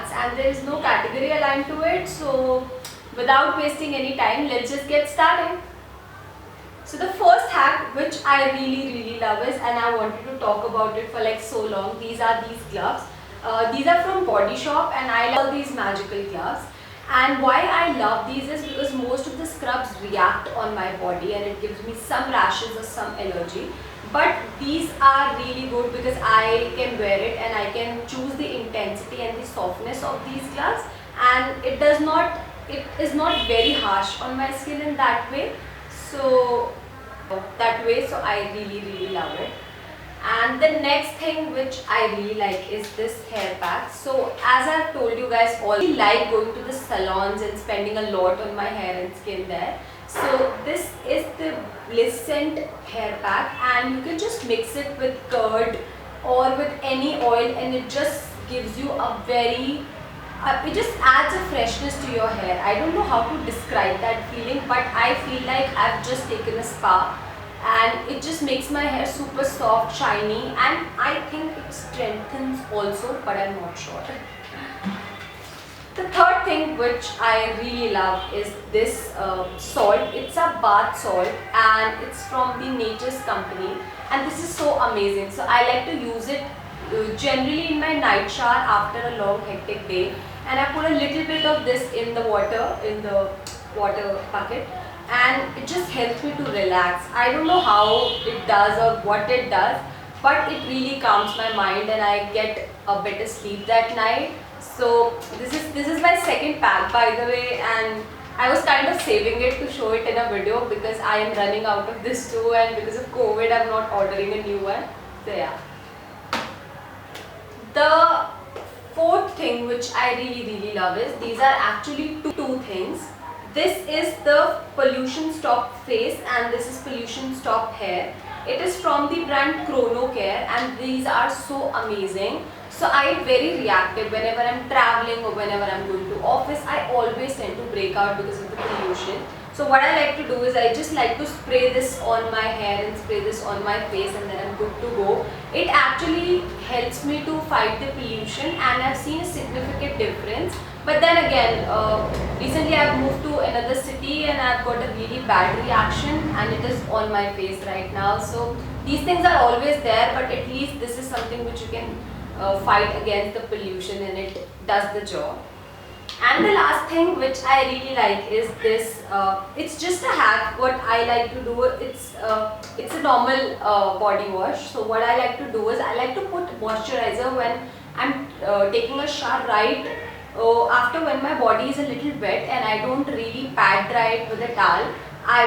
hacks and there is no category aligned to it. So without wasting any time, let's just get started. So the first hack which I really love is, and I wanted to talk about it for like so long, these are these gloves. These are from Body Shop and I love these magical gloves. And why I love these is because most of the scrubs react on my body and it gives me some rashes or some allergy. But these are really good because I can wear it and I can choose the intensity and the softness of these gloves, and it is not very harsh on my skin in that way. So I really love it. And the next thing which I really like is this hair pack. So as I've told you guys, I like going to the salons and spending a lot on my hair and skin there. So this is the Blisscent hair pack and you can just mix it with curd or with any oil and it just gives you a very it just adds a freshness to your hair. I don't know how to describe that feeling, but I feel like I've just taken a spa and it just makes my hair super soft, shiny, and I think it strengthens also, but I'm not sure. The third thing which I really love is this salt. It's a bath salt and it's from the Nature's Company and this is so amazing. So I like to use it generally in my night shower after a long hectic day, and I put a little bit of this in the water bucket and it just helps me to relax. I don't know how it does or what it does, but it really calms my mind and I get a better sleep that night. So this is my second pack, by the way, and I was kind of saving it to show it in a video because I am running out of this too, and because of COVID I'm not ordering a new one. So yeah. The fourth thing which I really love is, these are actually two things. This is the Pollution Stop face and this is Pollution Stop hair. It is from the brand Chronocare and these are so amazing. So I am very reactive whenever I am traveling or whenever I am going to office. I always tend to break out because of the pollution. So what I like to do is I just like to spray this on my hair and spray this on my face and then I'm good to go. It actually helps me to fight the pollution and I've seen a significant difference. But then again, recently I've moved to another city and I've got a really bad reaction and it is on my face right now. So these things are always there, but at least this is something which you can fight against the pollution and it does the job. And the last thing which I really like is this. It's just a hack. What I like to do, it's a normal body wash. So what I like to do is I like to put moisturizer when I'm taking a shower right after, when my body is a little wet and I don't really pad dry it with a towel.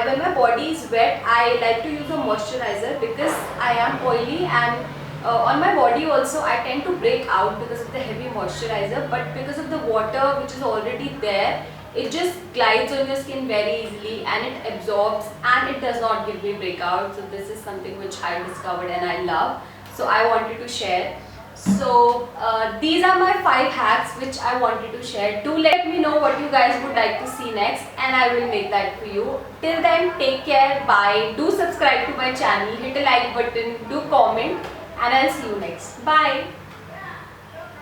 When my body is wet, I like to use a moisturizer because I am oily and on my body also I tend to break out because of the heavy moisturizer, but because of the water which is already there, it just glides on your skin very easily and it absorbs and it does not give me breakout. So this is something which I discovered and I love, so I wanted to share. So these are my 5 hacks which I wanted to share. Do let me know what you guys would like to see next and I will make that for you. Till then, take care, bye. Do subscribe to my channel, hit a like button, do comment, and I'll see you next. Bye.